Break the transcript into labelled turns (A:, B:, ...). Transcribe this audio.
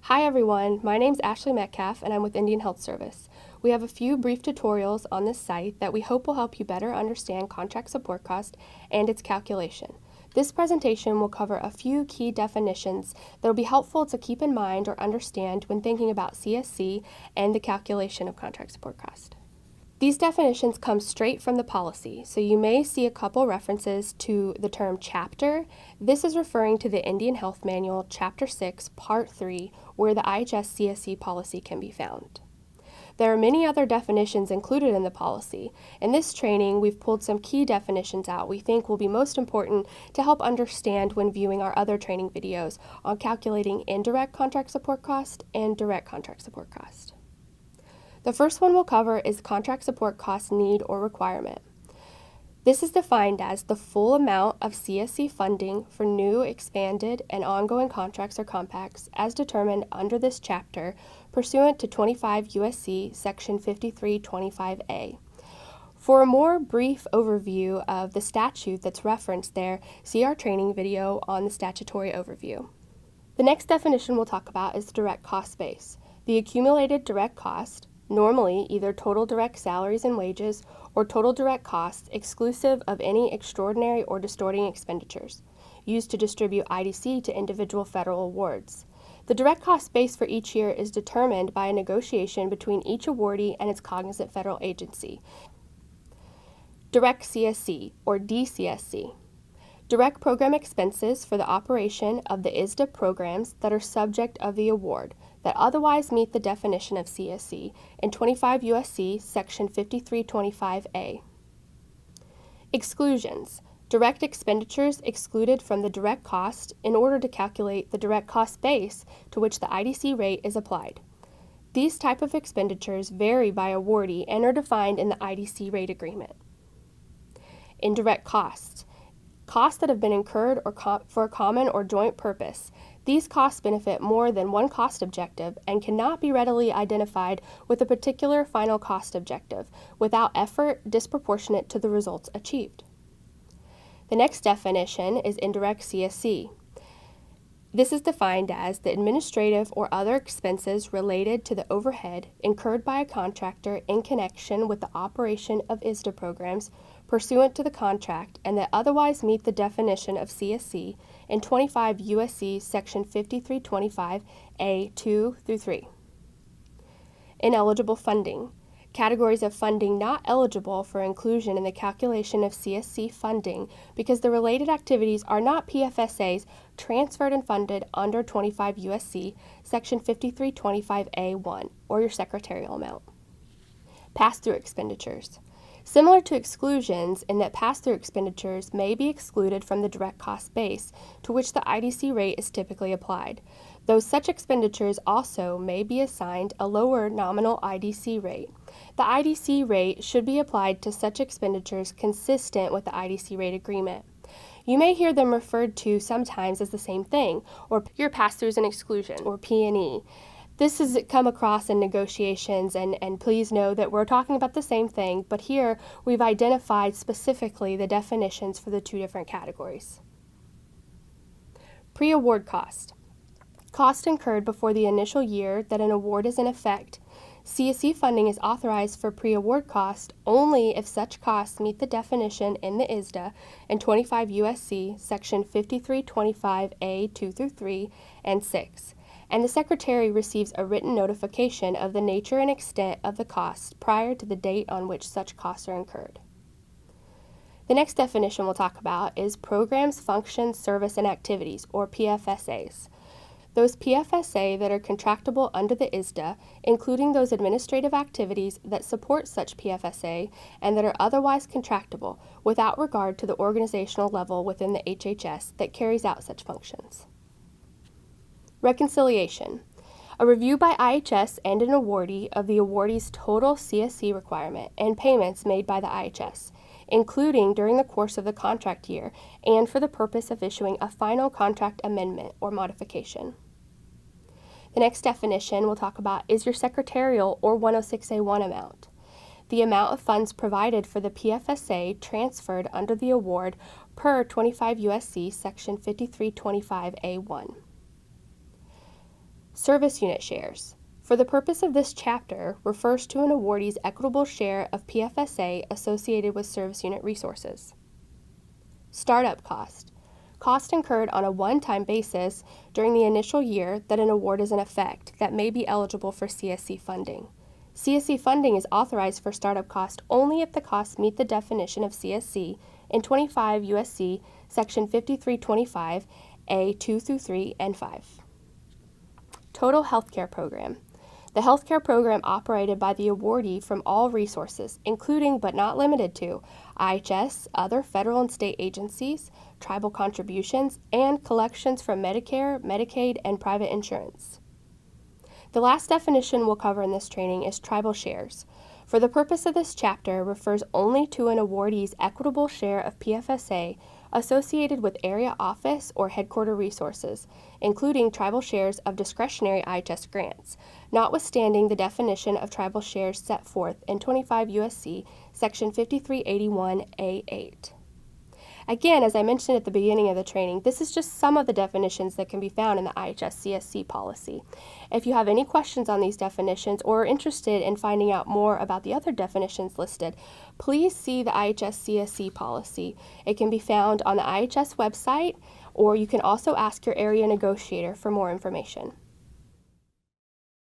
A: Hi everyone, my name's Ashley Metcalf and I'm with Indian Health Service. We have a few brief tutorials on this site that we hope will help you better understand contract support cost and its calculation. This presentation will cover a few key definitions that will be helpful to keep in mind or understand when thinking about CSC and the calculation of contract support cost. These definitions come straight from the policy, so you may see a couple references to the term chapter. This is referring to the Indian Health Manual, Chapter 6, Part 3, where the IHS CSC policy can be found. There are many other definitions included in the policy. In this training, we've pulled some key definitions out we think will be most important to help understand when viewing our other training videos on calculating indirect contract support cost and direct contract support cost. The first one we'll cover is contract support cost need or requirement. This is defined as the full amount of CSC funding for new, expanded, and ongoing contracts or compacts as determined under this chapter pursuant to 25 U.S.C. Section 5325A. For a more brief overview of the statute that's referenced there, see our training video on the statutory overview. The next definition we'll talk about is direct cost base. The accumulated direct cost, normally either total direct salaries and wages or total direct costs exclusive of any extraordinary or distorting expenditures, used to distribute IDC to individual federal awards. The direct cost base for each year is determined by a negotiation between each awardee and its cognizant federal agency. Direct CSC, or DCSC. Direct program expenses for the operation of the ISDA programs that are subject of the award that otherwise meet the definition of CSC in 25 U.S.C. Section 5325A. Exclusions. Direct expenditures excluded from the direct cost in order to calculate the direct cost base to which the IDC rate is applied. These type of expenditures vary by awardee and are defined in the IDC rate agreement. Indirect costs. Costs that have been incurred for a common or joint purpose. These costs benefit more than one cost objective and cannot be readily identified with a particular final cost objective without effort disproportionate to the results achieved. The next definition is indirect CSC. This is defined as the administrative or other expenses related to the overhead incurred by a contractor in connection with the operation of ISDA programs pursuant to the contract and that otherwise meet the definition of CSC in 25 U.S.C. Section 5325A 2 through 3. Ineligible funding. Categories of funding not eligible for inclusion in the calculation of CSC funding because the related activities are not PFSAs transferred and funded under 25 U.S.C. Section 5325A1 or your secretarial amount. Pass-through expenditures. Similar to exclusions in that pass-through expenditures may be excluded from the direct cost base to which the IDC rate is typically applied, though such expenditures also may be assigned a lower nominal IDC rate. The IDC rate should be applied to such expenditures consistent with the IDC rate agreement. You may hear them referred to sometimes as the same thing, or your pass-throughs and exclusion, or P&E. This has come across in negotiations, and please know that we're talking about the same thing, but here we've identified specifically the definitions for the two different categories. Pre-award cost. Cost incurred before the initial year that an award is in effect. CSC funding is authorized for pre-award cost only if such costs meet the definition in the ISDA in 25 U.S.C. Section 5325A 2 through 3 and 6. And the Secretary receives a written notification of the nature and extent of the costs prior to the date on which such costs are incurred. The next definition we'll talk about is Programs, Functions, Service, and Activities, or PFSAs. Those PFSA that are contractable under the ISDA, including those administrative activities that support such PFSA and that are otherwise contractable without regard to the organizational level within the HHS that carries out such functions. Reconciliation. A review by IHS and an awardee of the awardee's total CSC requirement and payments made by the IHS, including during the course of the contract year and for the purpose of issuing a final contract amendment or modification. The next definition we'll talk about is your secretarial or 106A1 amount. The amount of funds provided for the PFSA transferred under the award per 25 U.S.C. Section 5325A1. Service unit shares. For the purpose of this chapter, refers to an awardee's equitable share of PFSA associated with service unit resources. Startup cost. Cost incurred on a one-time basis during the initial year that an award is in effect that may be eligible for CSC funding. CSC funding is authorized for startup cost only if the costs meet the definition of CSC in 25 U.S.C. Section 5325 A 2 through 3 and 5. Total healthcare program. The healthcare program operated by the awardee from all resources, including but not limited to IHS, other federal and state agencies, tribal contributions, and collections from Medicare, Medicaid, and private insurance. The last definition we'll cover in this training is tribal shares. For the purpose of this chapter, refers only to an awardee's equitable share of PFSA associated with area office or headquarter resources, including tribal shares of discretionary IHS grants, notwithstanding the definition of tribal shares set forth in 25 U.S.C. Section 5381A8. Again, as I mentioned at the beginning of the training, this is just some of the definitions that can be found in the IHS CSC policy. If you have any questions on these definitions or are interested in finding out more about the other definitions listed, please see the IHS CSC policy. It can be found on the IHS website, or you can also ask your area negotiator for more information.